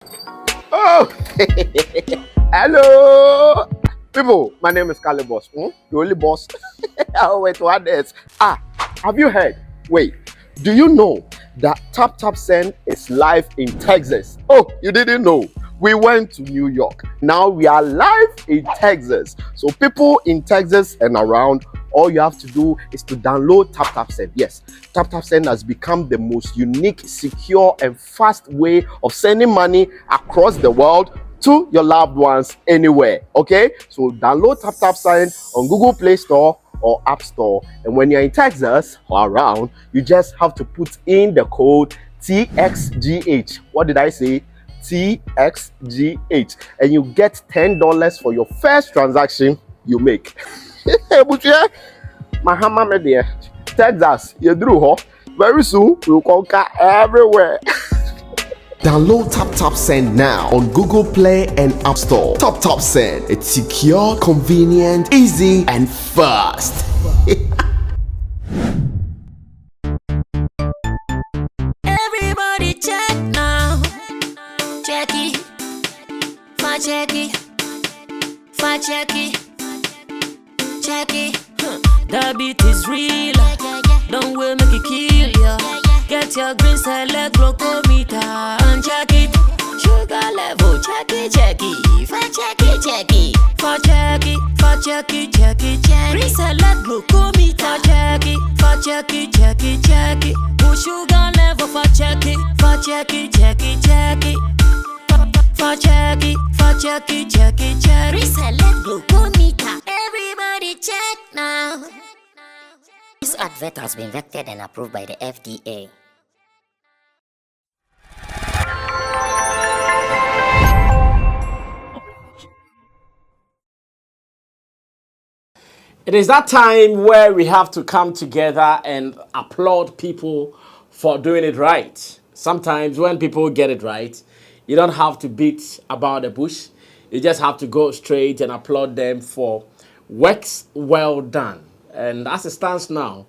Oh, hello, people. My name is Kale Boss. The only boss. Oh, wait, what else? Have you heard? Wait, do you know that Tap Tap Send is live in Texas? Oh, you didn't know? We went to New York. Now we are live in Texas. So people in Texas and around, all you have to do is to download Tap Tap Send. Yes, Tap Tap Send has become the most unique, secure, and fast way of sending money across the world to your loved ones anywhere. Okay, so download Tap Tap Send on Google Play Store or App Store, and when you're in Texas or around, you just have to put in the code TXGH. What did I say? TXGH, and you get $10 for your first transaction you make. Mahama Media, Texas, you drew ho. Very soon we'll conquer everywhere. Download Tap Tap Send now on Google Play and App Store. Tap Tap Send. It's secure, convenient, easy, and fast. Everybody check now. Check it. Fa check it. Fa check it. Check it. The beat is real. Don't will make it kill ya. Get your green select glucometer and check it. Sugar level, check it, check it. Fa check it, check it. Fa check it, fa check it, check it, check it. Green select glucometer, check it. Fa check it, check it, check it. Put sugar level, fa check it. Fa check it, check it, check it. Fa check it, fa check it, check it, check it. Green select glucometer. Everybody check now. This advert has been vetted and approved by the FDA. It is that time where we have to come together and applaud people for doing it right. Sometimes when people get it right, you don't have to beat about the bush. You just have to go straight and applaud them for works well done. And as it stands now,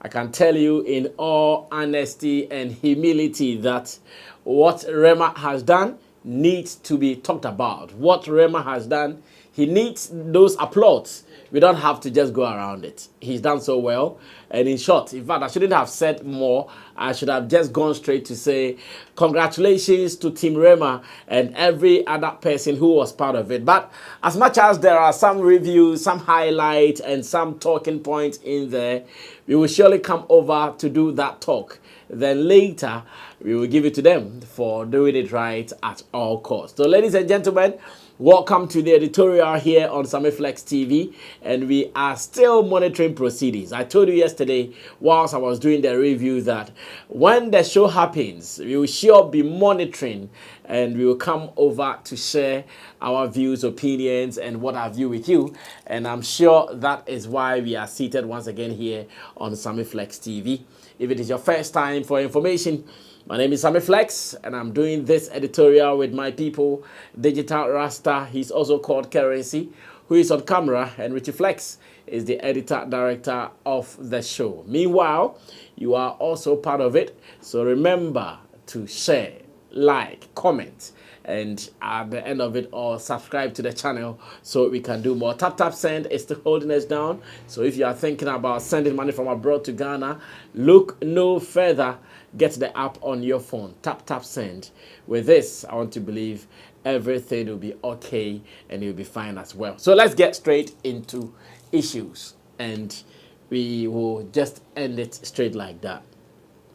I can tell you in all honesty and humility that what Rema has done needs to be talked about. What Rema has done, he needs those applause. We don't have to just go around it. He's done so well. And in short, in fact, I shouldn't have said more. I should have just gone straight to say congratulations to Team Rema and every other person who was part of it. But as much as there are some reviews, some highlights, and some talking points in there, we will surely come over to do that talk. Then later, we will give it to them for doing it right at all costs. So ladies and gentlemen, welcome to the editorial here on Sammy Flex TV, and we are still monitoring proceedings. I told you yesterday, whilst I was doing the review, that when the show happens, we will sure be monitoring, and we will come over to share our views, opinions, and what have you with you. And I'm sure that is why we are seated once again here on Sammy Flex TV. If it is your first time for information, my name is Sammy Flex, and I'm doing this editorial with my people, Digital Rasta. He's also called Currency, who is on camera, and Richie Flex is the editor-director of the show. Meanwhile, you are also part of it, so remember to share, like, comment, and at the end of it all, subscribe to the channel so we can do more. Tap Tap Send is still holding us down. So if you are thinking about sending money from abroad to Ghana, look no further. Get the app on your phone. Tap Tap Send. With this, I want to believe everything will be okay and you'll be fine as well. So let's get straight into issues, and we will just end it straight like that.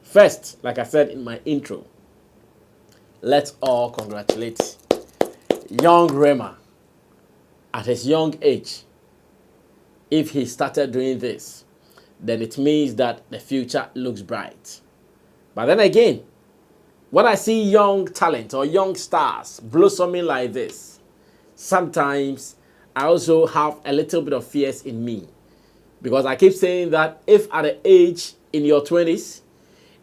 First, like I said in my intro, let's all congratulate young Rema at his young age. If he started doing this, then it means that the future looks bright. But then again, when I see young talent or young stars blossoming like this, sometimes I also have a little bit of fears in me. Because I keep saying that if at the age in your 20s,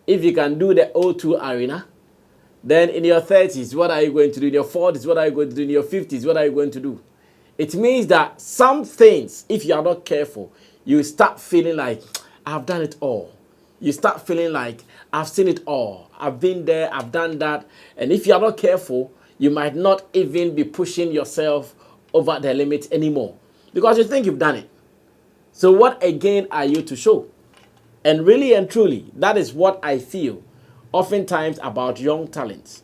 if you can do the O2 Arena, then in your 30s, what are you going to do? In your 40s, what are you going to do? In your 50s, what are you going to do? It means that some things, if you are not careful, you start feeling like, I've done it all. You start feeling like, I've seen it all. I've been there, I've done that. And if you are not careful, you might not even be pushing yourself over the limit anymore because you think you've done it. So what again are you to show? And really and truly, that is what I feel oftentimes about young talents.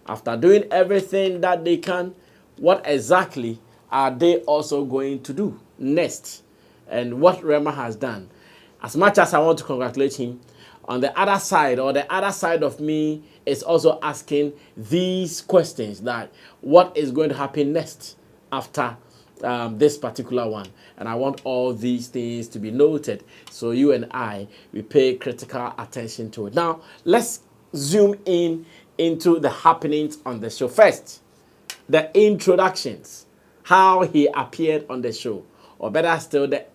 After doing everything that they can, what exactly are they also going to do next? And what Rema has done. As much as I want to congratulate him, on the other side, or the other side of me is also asking these questions, that what is going to happen next after this particular one. And I want all these things to be noted so you and I, we pay critical attention to it. Now, let's zoom in into the happenings on the show. First, the introductions, how he appeared on the show, or better still, the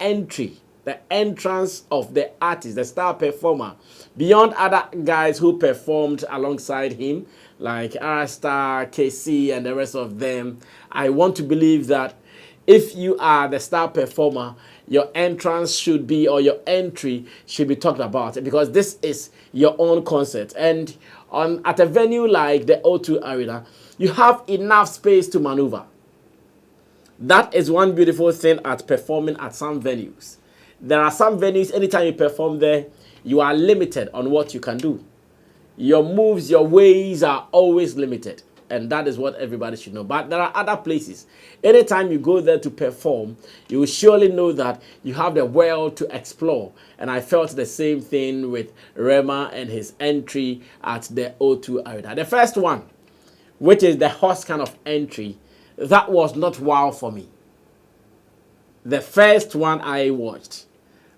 entrance of the artist, the star performer, beyond other guys who performed alongside him, like Arastar, KC, and the rest of them. I want to believe that if you are the star performer, your entrance should be, or your entry should be talked about, because this is your own concert. And at a venue like the O2 Arena, you have enough space to maneuver. That is one beautiful thing at performing at some venues. There are some venues, anytime you perform there, you are limited on what you can do. Your moves, your ways are always limited. And that is what everybody should know. But there are other places. Anytime you go there to perform, you will surely know that you have the world to explore. And I felt the same thing with Rema and his entry at the O2 Arena. The first one, which is the horse kind of entry, that was not wow for me. The first one I watched,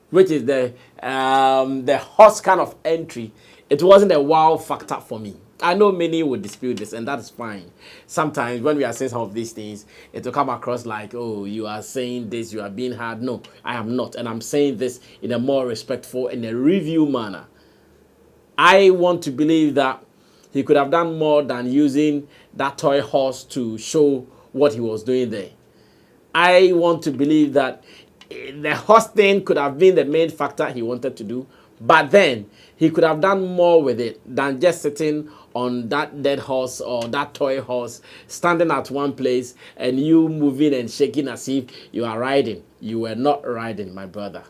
which is the horse kind of entry, it wasn't a wow factor for me. I know many would dispute this, and that's fine. Sometimes when we are saying some of these things, it will come across like, oh, you are saying this, you are being hard. No, I am not. And I'm saying this in a more respectful, in a review manner. I want to believe that he could have done more than using that toy horse to show what he was doing there. I want to believe that the horse thing could have been the main factor he wanted to do, but then he could have done more with it than just sitting on that dead horse or that toy horse, standing at one place and you moving and shaking as if you are riding. You were not riding, my brother.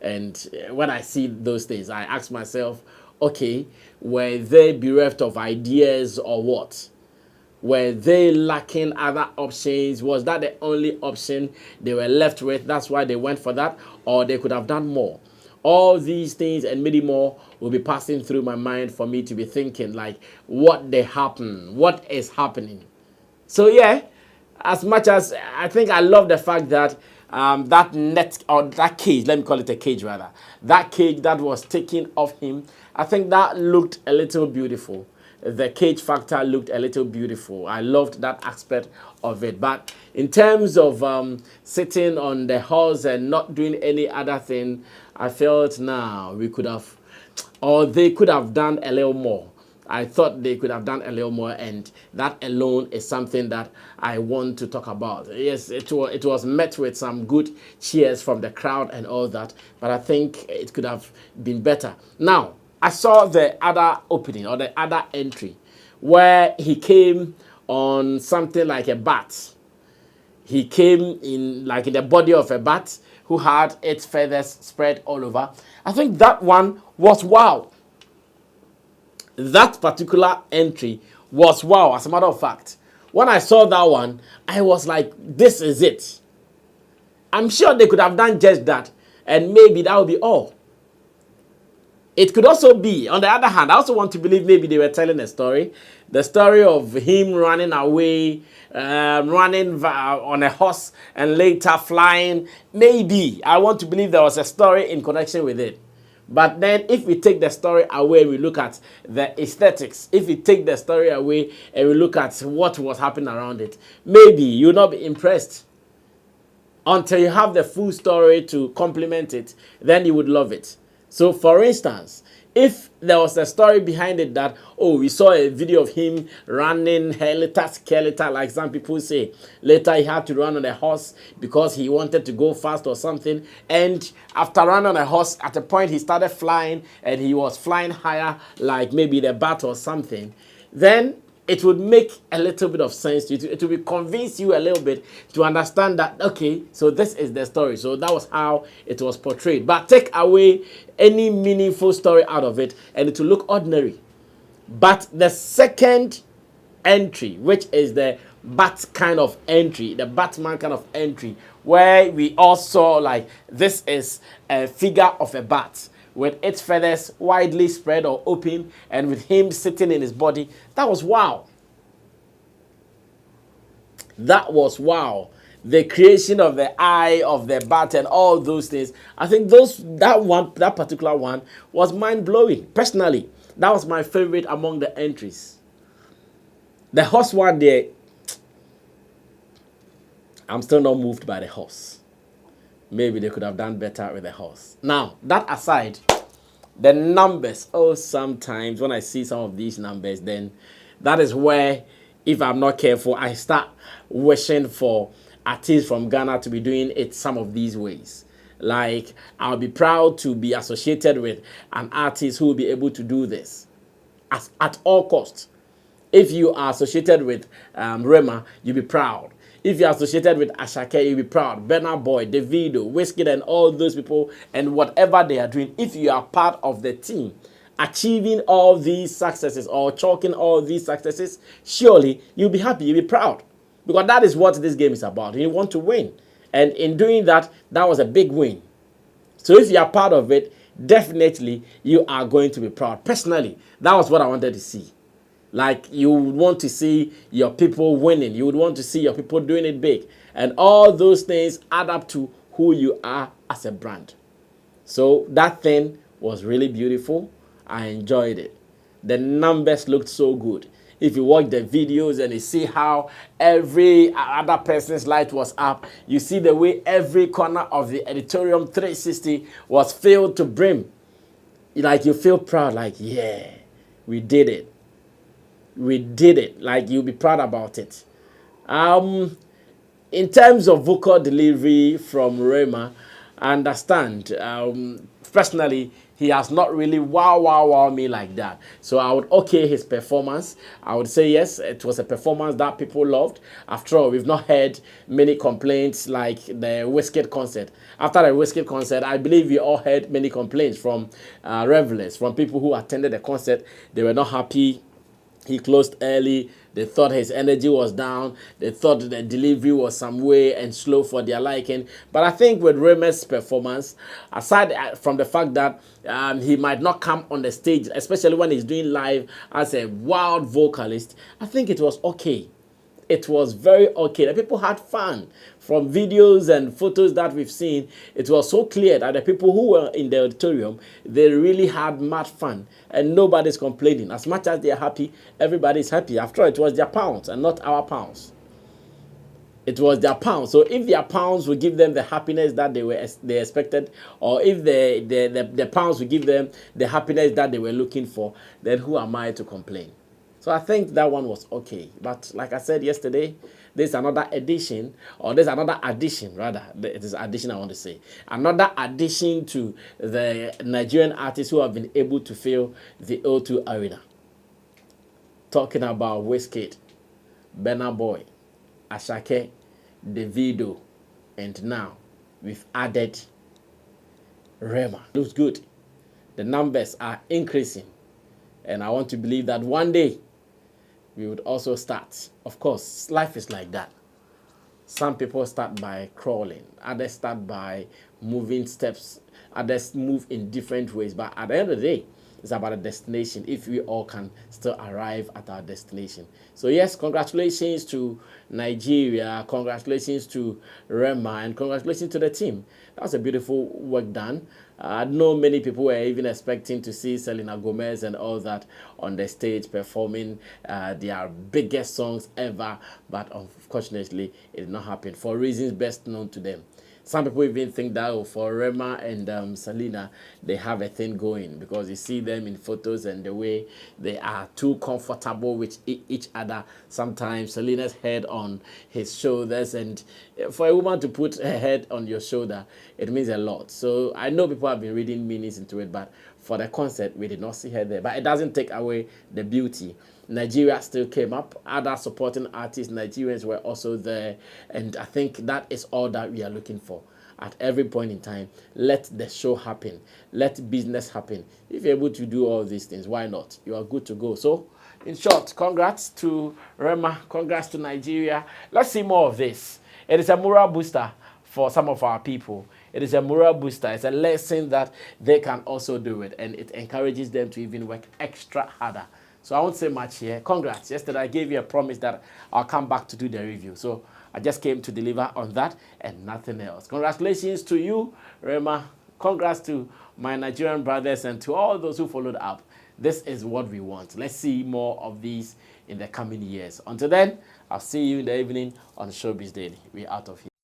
And when I see those things, I ask myself, okay, were they bereft of ideas or what? Were they lacking other options? Was that the only option they were left with? That's why they went for that, or they could have done more. All these things and many more will be passing through my mind for me to be thinking, like, what they happen, what is happening. So yeah, as much as I think I love the fact that that net, or that cage, let me call it a cage rather, that cage that was taken off him, I think that looked a little beautiful. The cage factor looked a little beautiful. I loved that aspect of it. But in terms of sitting on the horse and not doing any other thing, I felt now we could have, or they could have done a little more. I thought they could have done a little more, and that alone is something that I want to talk about. Yes, it was met with some good cheers from the crowd and all that, but I think it could have been better. Now, I saw the other opening, or the other entry, where he came on something like a bat. He came in like in the body of a bat who had its feathers spread all over. I think that one was wow. That particular entry was wow. As a matter of fact, when I saw that one, I was like, this is it. I'm sure they could have done just that, and maybe that would be all. It could also be, on the other hand, I also want to believe maybe they were telling a story. The story of him running away, running on a horse and later flying. Maybe. I want to believe there was a story in connection with it. But then if we take the story away, we look at the aesthetics. If we take the story away and we look at what was happening around it, maybe you'll not be impressed. Until you have the full story to complement it, then you would love it. So, for instance, if there was a story behind it that, oh, we saw a video of him running helter-skelter, like some people say. Later, he had to run on a horse because he wanted to go fast or something. And after running on a horse, at a point, he started flying, and he was flying higher, like maybe the bat or something. Then it would make a little bit of sense to you. It will convince you a little bit to understand that, okay, so this is the story. So that was how it was portrayed. But take away any meaningful story out of it and it will look ordinary. But the second entry, which is the Bat kind of entry, the Batman kind of entry, where we all saw like this is a figure of a bat with its feathers widely spread or open and with him sitting in his body. That was wow. That was wow. The creation of the eye of the bat and all those things. I think that particular one was mind-blowing. Personally, that was my favorite among the entries. The horse one there, I'm still not moved by the horse. Maybe they could have done better with the horse. Now, that aside, the numbers. Oh, sometimes when I see some of these numbers, then that is where, if I'm not careful, I start wishing for artists from Ghana to be doing it some of these ways. Like, I'll be proud to be associated with an artist who will be able to do this at all costs. If you are associated with Rema, you'll be proud. If you're associated with Ashake, you'll be proud. Burna Boy, Davido, Wizkid, and all those people, and whatever they are doing, if you are part of the team, achieving all these successes or chalking all these successes, surely you'll be happy, you'll be proud. Because that is what this game is about. You want to win. And in doing that, that was a big win. So if you are part of it, definitely you are going to be proud. Personally, that was what I wanted to see. Like, you would want to see your people winning. You would want to see your people doing it big. And all those things add up to who you are as a brand. So that thing was really beautiful. I enjoyed it. The numbers looked so good. If you watch the videos and you see how every other person's light was up, you see the way every corner of the Auditorium 360 was filled to brim. Like, you feel proud, like, yeah, we did it. We did it. Like, you'll be proud about it. In terms of vocal delivery from Rema, I understand. Personally, he has not really wow me like that. So I would okay his performance. I would say yes, it was a performance that people loved. After all, we've not heard many complaints like the Wizkid concert. After the Wizkid concert, I believe we all heard many complaints from revelers, from people who attended the concert. They were not happy. He closed early. They thought his energy was down. They thought the delivery was some way and slow for their liking. But I think with Rema's performance, aside from the fact that he might not come on the stage, especially when he's doing live as a wild vocalist, I think it was okay. It was very okay. The people had fun. From videos and photos that we've seen, it was so clear that the people who were in the auditorium, they really had mad fun. And nobody's complaining. As much as they're happy, everybody's happy. After all, it was their pounds and not our pounds. It was their pounds. So if their pounds would give them the happiness that they expected, or if the pounds would give them the happiness that they were looking for, then who am I to complain? So I think that one was okay. But like I said yesterday, there's another addition, or there's another addition, rather. It is addition I want to say. Another addition to the Nigerian artists who have been able to fill the O2 Arena. Talking about Wizkid, Burna Boy, Ashake, Davido, and now we've added Rema. Looks good. The numbers are increasing. And I want to believe that one day we would also start. Of course, life is like that. Some people start by crawling. Others start by moving steps. Others move in different ways. But at the end of the day, it's about a destination, if we all can still arrive at our destination. So yes, congratulations to Nigeria, congratulations to Rema, and congratulations to the team. That was a beautiful work done. I know many people were even expecting to see Selena Gomez and all that on the stage performing their biggest songs ever, but unfortunately it did not happen for reasons best known to them. Some people even think that for Rema and Selena, they have a thing going because you see them in photos and the way they are too comfortable with each other. Sometimes Selena's head on his shoulders, and for a woman to put her head on your shoulder, it means a lot. So I know people have been reading meanings into it, but for the concert, we did not see her there. But it doesn't take away the beauty Nigeria still came up. Other supporting artists, Nigerians were also there. And I think that is all that we are looking for. At every point in time, let the show happen. Let business happen. If you're able to do all these things, why not? You are good to go. So, in short, congrats to Rema. Congrats to Nigeria. Let's see more of this. It is a morale booster for some of our people. It is a morale booster. It's a lesson that they can also do it. And it encourages them to even work extra harder. So I won't say much here. Congrats. Yesterday I gave you a promise that I'll come back to do the review. So I just came to deliver on that and nothing else. Congratulations to you, Rema. Congrats to my Nigerian brothers and to all those who followed up. This is what we want. Let's see more of these in the coming years. Until then, I'll see you in the evening on Showbiz Daily. We're out of here.